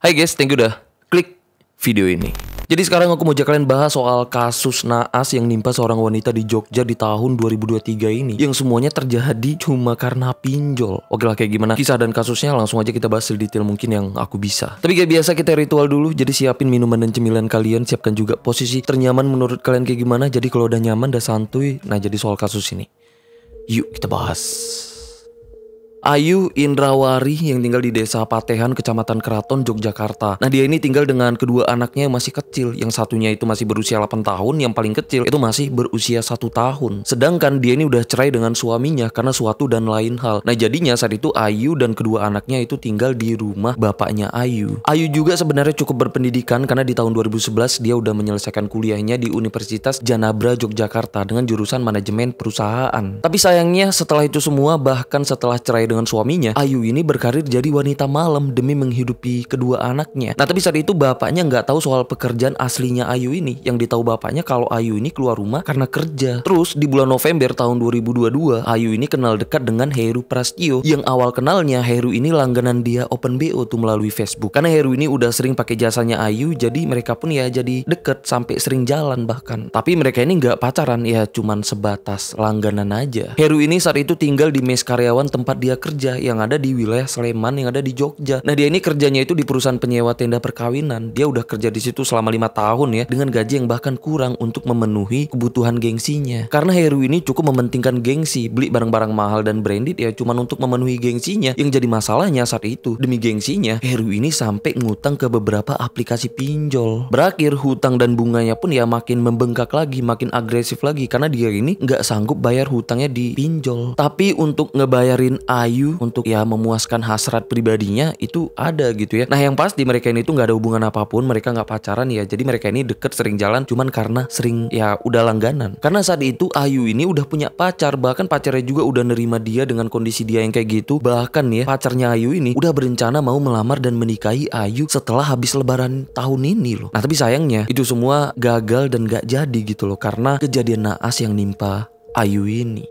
Hai guys, thank you udah klik video ini. Jadi sekarang aku mau ajak kalian bahas soal kasus naas yang nimpa seorang wanita di Jogja di tahun 2023 ini. Yang semuanya terjadi cuma karena pinjol. Oke lah, kayak gimana kisah dan kasusnya, langsung aja kita bahas sedetail mungkin yang aku bisa. Tapi kayak biasa kita ritual dulu. Jadi siapin minuman dan cemilan kalian. Siapkan juga posisi ternyaman menurut kalian kayak gimana. Jadi kalau udah nyaman, udah santuy. Nah, jadi soal kasus ini, yuk kita bahas. Ayu Indrawari yang tinggal di desa Patehan, Kecamatan Keraton, Yogyakarta. Nah, dia ini tinggal dengan kedua anaknya yang masih kecil. Yang satunya itu masih berusia 8 tahun, yang paling kecil itu masih berusia 1 tahun. Sedangkan dia ini udah cerai dengan suaminya karena suatu dan lain hal. Nah, jadinya saat itu Ayu dan kedua anaknya itu tinggal di rumah bapaknya Ayu. Ayu juga sebenarnya cukup berpendidikan karena di tahun 2011 dia udah menyelesaikan kuliahnya di Universitas Janabra Yogyakarta dengan jurusan manajemen perusahaan. Tapi sayangnya setelah itu semua, bahkan setelah cerai dengan suaminya, Ayu ini berkarir jadi wanita malam demi menghidupi kedua anaknya. Nah, tapi saat itu bapaknya nggak tahu soal pekerjaan aslinya Ayu ini. Yang ditahu bapaknya kalau Ayu ini keluar rumah karena kerja. Terus di bulan November tahun 2022, Ayu ini kenal dekat dengan Heru Prastio. Yang awal kenalnya, Heru ini langganan dia open BO tuh melalui Facebook. Karena Heru ini udah sering pakai jasanya Ayu, jadi mereka pun ya jadi deket sampai sering jalan bahkan. Tapi mereka ini nggak pacaran, ya cuman sebatas langganan aja. Heru ini saat itu tinggal di mes karyawan tempat dia kerja yang ada di wilayah Sleman yang ada di Jogja. Nah, dia ini kerjanya itu di perusahaan penyewa tenda perkawinan. Dia udah kerja di situ selama 5 tahun ya, dengan gaji yang bahkan kurang untuk memenuhi kebutuhan gengsinya. Karena Heru ini cukup mementingkan gengsi, beli barang-barang mahal dan branded ya cuman untuk memenuhi gengsinya. Yang jadi masalahnya saat itu, demi gengsinya, Heru ini sampai ngutang ke beberapa aplikasi pinjol. Berakhir hutang dan bunganya pun ya makin membengkak lagi, makin agresif lagi karena dia ini nggak sanggup bayar hutangnya di pinjol. Tapi untuk ngebayarin Ayu untuk ya memuaskan hasrat pribadinya itu ada gitu ya. Nah, yang pasti mereka ini tuh nggak ada hubungan apapun, mereka nggak pacaran ya. Jadi mereka ini deket, sering jalan cuman karena sering ya udah langganan. Karena saat itu Ayu ini udah punya pacar, bahkan pacarnya juga udah nerima dia dengan kondisi dia yang kayak gitu. Bahkan ya pacarnya Ayu ini udah berencana mau melamar dan menikahi Ayu setelah habis lebaran tahun ini loh. Nah, tapi sayangnya itu semua gagal dan gak jadi gitu loh karena kejadian naas yang nimpa Ayu ini.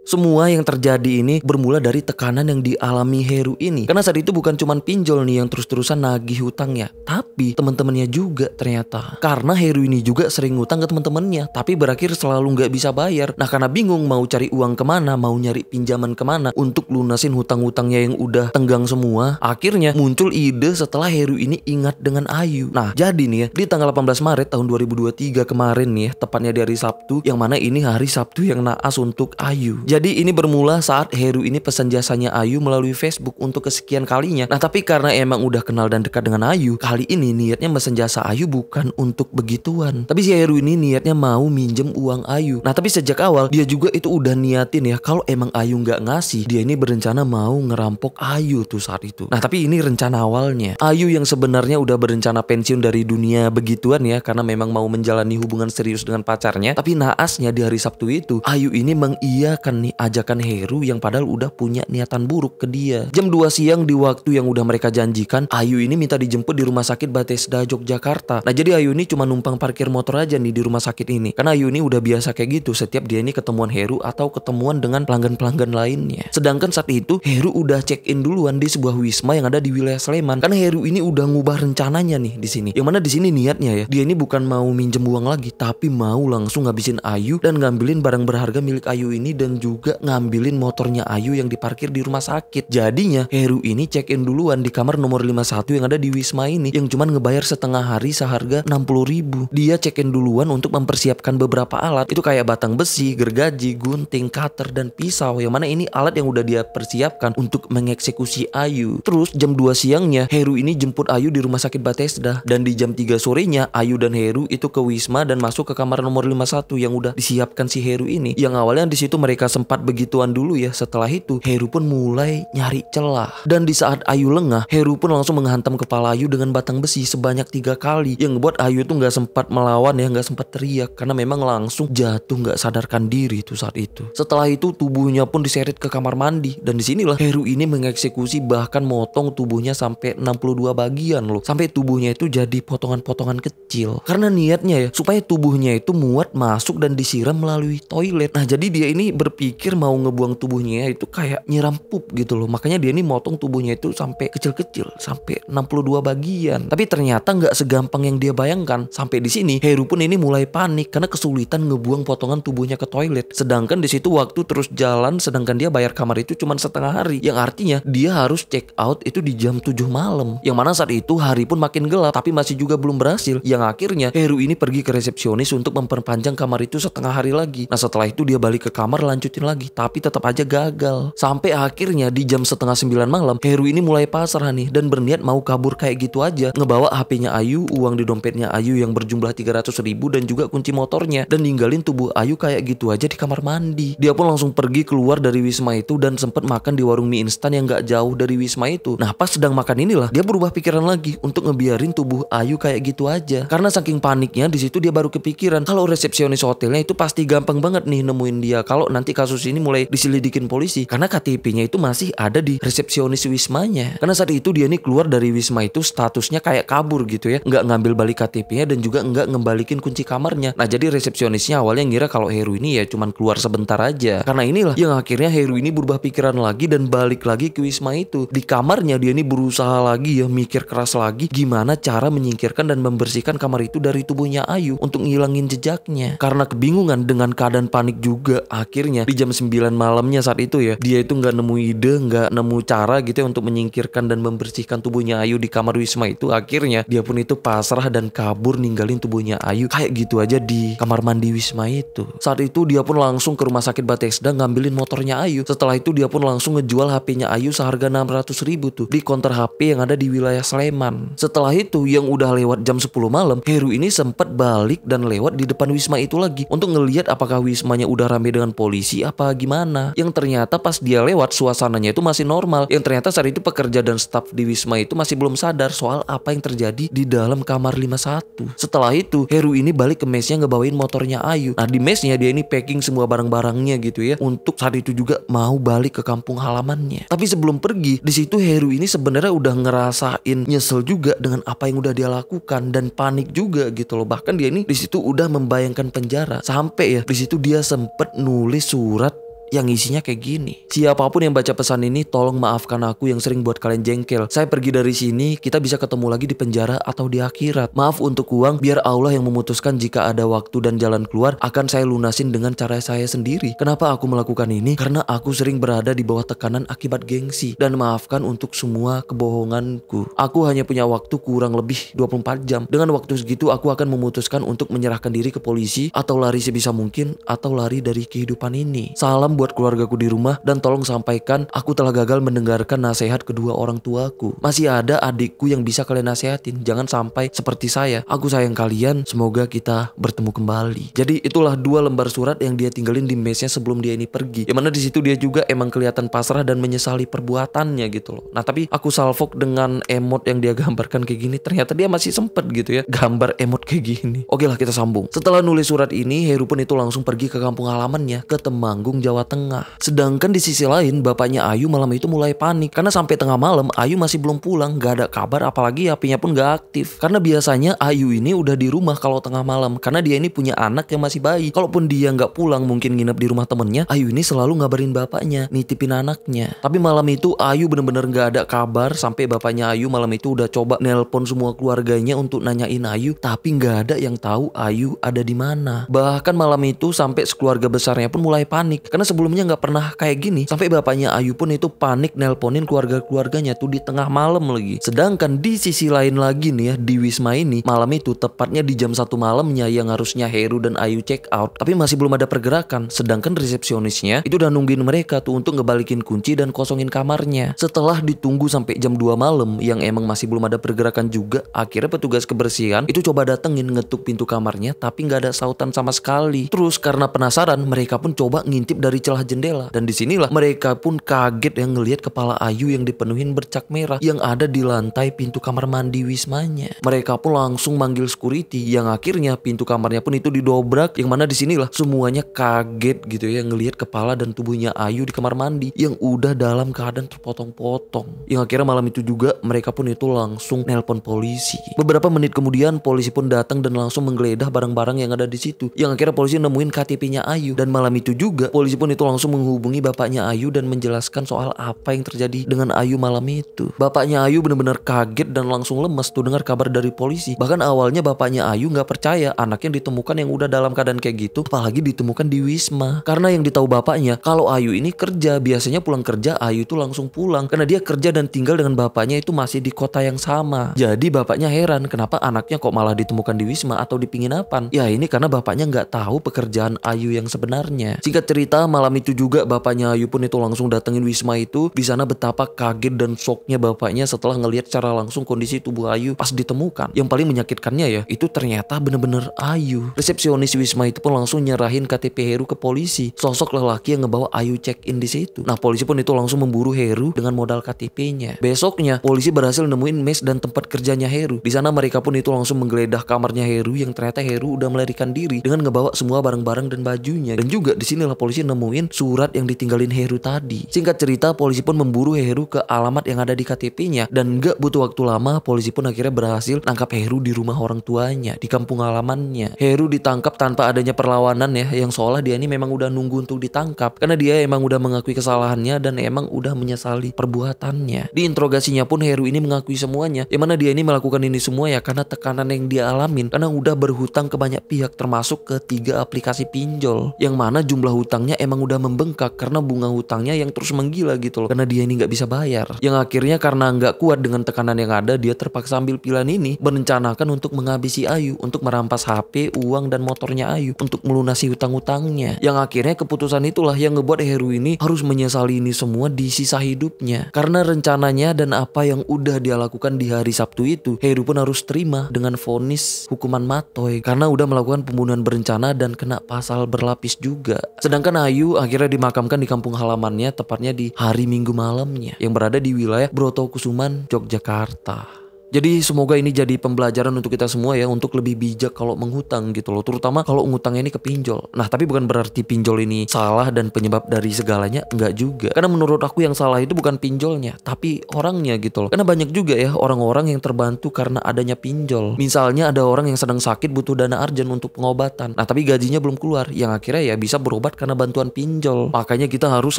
Semua yang terjadi ini bermula dari tekanan yang dialami Heru ini. Karena saat itu bukan cuma pinjol nih yang terus-terusan nagih hutangnya, tapi teman-temannya juga ternyata. Karena Heru ini juga sering ngutang ke teman-temannya, tapi berakhir selalu nggak bisa bayar. Nah, karena bingung mau cari uang kemana, mau nyari pinjaman kemana untuk lunasin hutang-hutangnya yang udah tenggang semua, akhirnya muncul ide setelah Heru ini ingat dengan Ayu. Nah, jadi nih ya, di tanggal 18 Maret tahun 2023 kemarin nih ya, tepatnya di hari Sabtu, yang mana ini hari Sabtu yang naas untuk Ayu. Jadi ini bermula saat Heru ini pesan jasanya Ayu melalui Facebook untuk kesekian kalinya. Nah, tapi karena emang udah kenal dan dekat dengan Ayu, kali ini niatnya mesen jasa Ayu bukan untuk begituan. Tapi si Heru ini niatnya mau minjem uang Ayu. Nah, tapi sejak awal dia juga itu udah niatin ya, kalau emang Ayu nggak ngasih, dia ini berencana mau ngerampok Ayu tuh saat itu. Nah, tapi ini rencana awalnya. Ayu yang sebenarnya udah berencana pensiun dari dunia begituan ya, karena memang mau menjalani hubungan serius dengan pacarnya. Tapi naasnya di hari Sabtu itu, Ayu ini mengiyakan ajakan Heru yang padahal udah punya niatan buruk ke dia. Jam 2 siang di waktu yang udah mereka janjikan, Ayu ini minta dijemput di rumah sakit Bethesda Yogyakarta. Nah, jadi Ayu ini cuma numpang parkir motor aja nih di rumah sakit ini. Karena Ayu ini udah biasa kayak gitu setiap dia ini ketemuan Heru atau ketemuan dengan pelanggan-pelanggan lainnya. Sedangkan saat itu Heru udah check-in duluan di sebuah wisma yang ada di wilayah Sleman. Karena Heru ini udah ngubah rencananya nih di sini. Yang mana di sini niatnya ya, dia ini bukan mau minjem uang lagi, tapi mau langsung ngabisin Ayu dan ngambilin barang berharga milik Ayu ini dan juga ngambilin motornya Ayu yang diparkir di rumah sakit. Jadinya Heru ini check-in duluan di kamar nomor 51 yang ada di wisma ini, yang cuman ngebayar setengah hari seharga 60.000. Dia check-in duluan untuk mempersiapkan beberapa alat. Itu kayak batang besi, gergaji, gunting, cutter, dan pisau. Yang mana ini alat yang udah dia persiapkan untuk mengeksekusi Ayu. Terus jam 2 siangnya Heru ini jemput Ayu di rumah sakit Bethesda. Dan di jam 3 sorenya Ayu dan Heru itu ke wisma dan masuk ke kamar nomor 51 yang udah disiapkan si Heru ini. Yang awalnya di situ mereka sempat begituan dulu ya. Setelah itu Heru pun mulai nyari celah. Dan di saat Ayu lengah, Heru pun langsung menghantam kepala Ayu dengan batang besi sebanyak 3 kali. Yang ngebuat Ayu tuh gak sempat melawan ya, gak sempat teriak, karena memang langsung jatuh gak sadarkan diri tuh saat itu. Setelah itu tubuhnya pun diseret ke kamar mandi. Dan disinilah Heru ini mengeksekusi, bahkan motong tubuhnya sampai 62 bagian loh. Sampai tubuhnya itu jadi potongan-potongan kecil. Karena niatnya ya supaya tubuhnya itu muat masuk dan disiram melalui toilet. Nah, jadi dia ini berpikir pikir mau ngebuang tubuhnya itu kayak nyiram pup gitu loh. Makanya dia ini motong tubuhnya itu sampai kecil-kecil, sampai 62 bagian. Tapi ternyata nggak segampang yang dia bayangkan. Sampai di sini Heru pun ini mulai panik karena kesulitan ngebuang potongan tubuhnya ke toilet. Sedangkan di situ waktu terus jalan, sedangkan dia bayar kamar itu cuma setengah hari. Yang artinya dia harus check out itu di jam 7 malam. Yang mana saat itu hari pun makin gelap, tapi masih juga belum berhasil. Yang akhirnya Heru ini pergi ke resepsionis untuk memperpanjang kamar itu setengah hari lagi. Nah setelah itu dia balik ke kamar lanjutin lagi, tapi tetap aja gagal. Sampai akhirnya di jam setengah 9 malam Heru ini mulai pasrah nih dan berniat mau kabur kayak gitu aja. Ngebawa HP-nya Ayu, uang di dompetnya Ayu yang berjumlah 300.000 dan juga kunci motornya, dan ninggalin tubuh Ayu kayak gitu aja di kamar mandi. Dia pun langsung pergi keluar dari Wisma itu dan sempat makan di warung mie instan yang gak jauh dari Wisma itu. Nah pas sedang makan inilah dia berubah pikiran lagi untuk ngebiarin tubuh Ayu kayak gitu aja. Karena saking paniknya di situ dia baru kepikiran kalau resepsionis hotelnya itu pasti gampang banget nih nemuin dia kalau nanti kasus ini mulai diselidikin polisi, karena KTP-nya itu masih ada di resepsionis Wismanya. Karena saat itu dia nih keluar dari Wisma itu statusnya kayak kabur gitu ya, nggak ngambil balik KTP-nya dan juga nggak ngembalikin kunci kamarnya. Nah jadi resepsionisnya awalnya ngira kalau Heru ini ya cuman keluar sebentar aja. Karena inilah yang akhirnya Heru ini berubah pikiran lagi dan balik lagi ke Wisma itu. Di kamarnya dia ini berusaha lagi ya, mikir keras lagi gimana cara menyingkirkan dan membersihkan kamar itu dari tubuhnya Ayu untuk ngilangin jejaknya. Karena kebingungan dengan keadaan panik juga, akhirnya di jam 9 malamnya saat itu ya, dia itu nggak nemu ide, nggak nemu cara gitu ya untuk menyingkirkan dan membersihkan tubuhnya Ayu di kamar Wisma itu. Akhirnya dia pun itu pasrah dan kabur ninggalin tubuhnya Ayu kayak gitu aja di kamar mandi Wisma itu. Saat itu dia pun langsung ke rumah sakit Bethesda ngambilin motornya Ayu. Setelah itu dia pun langsung ngejual HP-nya Ayu seharga 600.000 tuh di konter HP yang ada di wilayah Sleman. Setelah itu yang udah lewat jam 10 malam, Heru ini sempat balik dan lewat di depan Wisma itu lagi untuk ngelihat apakah Wismanya udah rame dengan polisi apa gimana. Yang ternyata pas dia lewat suasananya itu masih normal. Yang ternyata saat itu pekerja dan staf di Wisma itu masih belum sadar soal apa yang terjadi di dalam kamar 51. Setelah itu Heru ini balik ke mesnya ngebawain motornya Ayu. Nah di mesnya dia ini packing semua barang-barangnya gitu ya, untuk saat itu juga mau balik ke kampung halamannya. Tapi sebelum pergi di situ Heru ini sebenarnya udah ngerasain nyesel juga dengan apa yang udah dia lakukan dan panik juga gitu loh. Bahkan dia ini di situ udah membayangkan penjara. Sampai ya di situ dia sempet nulis surat yang isinya kayak gini: siapapun yang baca pesan ini tolong maafkan aku yang sering buat kalian jengkel. Saya pergi dari sini, kita bisa ketemu lagi di penjara atau di akhirat. Maaf untuk uang, biar Allah yang memutuskan jika ada waktu dan jalan keluar akan saya lunasin dengan cara saya sendiri. Kenapa aku melakukan ini? Karena aku sering berada di bawah tekanan akibat gengsi. Dan maafkan untuk semua kebohonganku. Aku hanya punya waktu kurang lebih 24 jam. Dengan waktu segitu aku akan memutuskan untuk menyerahkan diri ke polisi atau lari sebisa mungkin atau lari dari kehidupan ini. Salam buat keluargaku di rumah dan tolong sampaikan aku telah gagal mendengarkan nasihat kedua orang tuaku. Masih ada adikku yang bisa kalian nasihatin. Jangan sampai seperti saya. Aku sayang kalian. Semoga kita bertemu kembali. Jadi itulah 2 lembar surat yang dia tinggalin di mesnya sebelum dia ini pergi. Yang mana di situ dia juga emang kelihatan pasrah dan menyesali perbuatannya gitu loh. Nah tapi aku salvok dengan emot yang dia gambarkan kayak gini. Ternyata dia masih sempet gitu ya gambar emot kayak gini. Oke lah kita sambung. Setelah nulis surat ini, Heru pun itu langsung pergi ke kampung halamannya ke Temanggung, Jawa Tengah. Sedangkan di sisi lain bapaknya Ayu malam itu mulai panik karena sampai tengah malam Ayu masih belum pulang, gak ada kabar, apalagi HP-nya pun gak aktif. Karena biasanya Ayu ini udah di rumah kalau tengah malam karena dia ini punya anak yang masih bayi. Kalaupun dia gak pulang mungkin nginep di rumah temennya, Ayu ini selalu ngabarin bapaknya, nitipin anaknya. Tapi malam itu Ayu bener-bener gak ada kabar. Sampai bapaknya Ayu malam itu udah coba nelpon semua keluarganya untuk nanyain Ayu, tapi gak ada yang tahu Ayu ada di mana. Bahkan malam itu sampai sekeluarga besarnya pun mulai panik karena sebelumnya nggak pernah kayak gini. Sampai bapaknya Ayu pun itu panik nelponin keluarganya tuh di tengah malam lagi. Sedangkan di sisi lain lagi nih ya, di Wisma ini malam itu tepatnya di jam 1 malamnya yang harusnya Heru dan Ayu check out, tapi masih belum ada pergerakan. Sedangkan resepsionisnya itu udah nungguin mereka tuh untuk ngebalikin kunci dan kosongin kamarnya. Setelah ditunggu sampai jam 2 malam yang emang masih belum ada pergerakan juga, akhirnya petugas kebersihan itu coba datengin ngetuk pintu kamarnya tapi nggak ada sautan sama sekali. Terus karena penasaran mereka pun coba ngintip dari celah jendela, dan disinilah mereka pun kaget yang ngelihat kepala Ayu yang dipenuhin bercak merah yang ada di lantai pintu kamar mandi Wismanya. Mereka pun langsung manggil security yang akhirnya pintu kamarnya pun itu didobrak, yang mana disinilah semuanya kaget gitu ya ngelihat kepala dan tubuhnya Ayu di kamar mandi yang udah dalam keadaan terpotong-potong. Yang akhirnya malam itu juga mereka pun itu langsung nelpon polisi. Beberapa menit kemudian polisi pun datang dan langsung menggeledah barang-barang yang ada di situ. Yang akhirnya polisi nemuin KTP-nya Ayu, dan malam itu juga polisi pun itu langsung menghubungi bapaknya Ayu dan menjelaskan soal apa yang terjadi dengan Ayu malam itu. Bapaknya Ayu benar-benar kaget dan langsung lemes tuh dengar kabar dari polisi. Bahkan awalnya bapaknya Ayu nggak percaya anaknya ditemukan yang udah dalam keadaan kayak gitu, apalagi ditemukan di Wisma. Karena yang ditahu bapaknya kalau Ayu ini kerja, biasanya pulang kerja Ayu itu langsung pulang karena dia kerja dan tinggal dengan bapaknya itu masih di kota yang sama. Jadi bapaknya heran kenapa anaknya kok malah ditemukan di Wisma atau di penginapan. Ya ini karena bapaknya nggak tahu pekerjaan Ayu yang sebenarnya. Singkat cerita, malam itu juga bapaknya Ayu pun itu langsung datengin Wisma itu. Di sana betapa kaget dan shocknya bapaknya setelah ngelihat secara langsung kondisi tubuh Ayu pas ditemukan. Yang paling menyakitkannya ya, itu ternyata bener-bener Ayu. Resepsionis Wisma itu pun langsung nyerahin KTP Heru ke polisi. Sosok lelaki yang ngebawa Ayu check in di situ. Nah, polisi pun itu langsung memburu Heru dengan modal KTP-nya. Besoknya, polisi berhasil nemuin mes dan tempat kerjanya Heru. Di sana mereka pun itu langsung menggeledah kamarnya Heru yang ternyata Heru udah melarikan diri dengan ngebawa semua barang-barang dan bajunya. Dan juga disinilah polisi nemuin surat yang ditinggalin Heru tadi. Singkat cerita, polisi pun memburu Heru ke alamat yang ada di KTP-nya dan gak butuh waktu lama, polisi pun akhirnya berhasil nangkap Heru di rumah orang tuanya di kampung halamannya. Heru ditangkap tanpa adanya perlawanan ya, yang seolah dia ini memang udah nunggu untuk ditangkap karena dia emang udah mengakui kesalahannya dan emang udah menyesali perbuatannya. Di interogasinya pun Heru ini mengakui semuanya, yang mana dia ini melakukan ini semua ya karena tekanan yang dia alamin karena udah berhutang ke banyak pihak termasuk ke 3 aplikasi pinjol, yang mana jumlah hutangnya emang udah membengkak karena bunga hutangnya yang terus menggila gitu loh karena dia ini nggak bisa bayar. Yang akhirnya karena nggak kuat dengan tekanan yang ada, dia terpaksa ambil pilihan ini merencanakan untuk menghabisi Ayu, untuk merampas HP, uang dan motornya Ayu untuk melunasi hutang-hutangnya. Yang akhirnya keputusan itulah yang ngebuat Heru ini harus menyesali ini semua di sisa hidupnya. Karena rencananya dan apa yang udah dia lakukan di hari Sabtu itu, Heru pun harus terima dengan vonis hukuman matoy karena udah melakukan pembunuhan berencana dan kena pasal berlapis juga. Sedangkan Ayu akhirnya dimakamkan di kampung halamannya tepatnya di hari Minggu malamnya yang berada di wilayah Brotokusuman, Yogyakarta. Jadi semoga ini jadi pembelajaran untuk kita semua ya, untuk lebih bijak kalau menghutang gitu loh, terutama kalau ngutangnya ini ke pinjol. Nah, tapi bukan berarti pinjol ini salah dan penyebab dari segalanya, enggak juga. Karena menurut aku yang salah itu bukan pinjolnya, tapi orangnya gitu loh. Karena banyak juga ya orang-orang yang terbantu karena adanya pinjol. Misalnya ada orang yang sedang sakit butuh dana arjen untuk pengobatan. Nah, tapi gajinya belum keluar, yang akhirnya ya bisa berobat karena bantuan pinjol. Makanya kita harus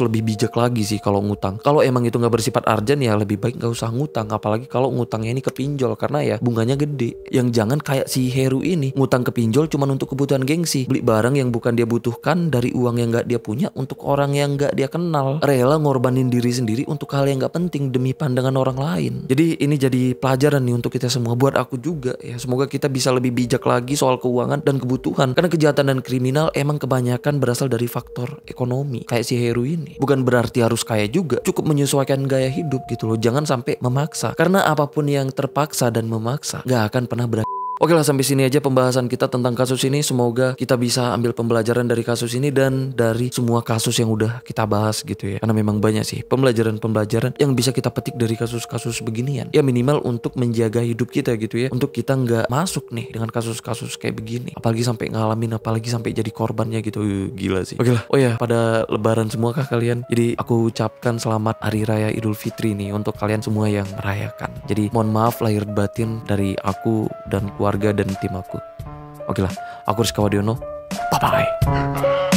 lebih bijak lagi sih kalau ngutang. Kalau emang itu nggak bersifat arjen ya lebih baik nggak usah ngutang, apalagi kalau ngutangnya ini ke pinjol karena ya bunganya gede. Yang jangan kayak si Heru ini ngutang ke pinjol cuma untuk kebutuhan gengsi, beli barang yang bukan dia butuhkan dari uang yang gak dia punya untuk orang yang gak dia kenal, rela ngorbanin diri sendiri untuk hal yang gak penting demi pandangan orang lain. Jadi ini jadi pelajaran nih untuk kita semua, buat aku juga ya. Semoga kita bisa lebih bijak lagi soal keuangan dan kebutuhan, karena kejahatan dan kriminal emang kebanyakan berasal dari faktor ekonomi kayak si Heru ini. Bukan berarti harus kaya juga, cukup menyesuaikan gaya hidup gitu loh, jangan sampai memaksa, karena apapun yang terpaksa dan memaksa gak akan pernah berakhir. Oke lah, sampai sini aja pembahasan kita tentang kasus ini. Semoga kita bisa ambil pembelajaran dari kasus ini dan dari semua kasus yang udah kita bahas gitu ya. Karena memang banyak sih pembelajaran-pembelajaran yang bisa kita petik dari kasus-kasus beginian. Ya minimal untuk menjaga hidup kita gitu ya. Untuk kita nggak masuk nih dengan kasus-kasus kayak begini. Apalagi sampai ngalamin, apalagi sampai jadi korbannya gitu. Gila sih. Oke lah. Oh ya, pada lebaran semua kah kalian? Jadi aku ucapkan selamat Hari Raya Idul Fitri nih untuk kalian semua yang merayakan. Jadi mohon maaf lahir batin dari aku dan keluarga dan tim aku. Oke lah, aku Rizka Wadiono. Bye-bye.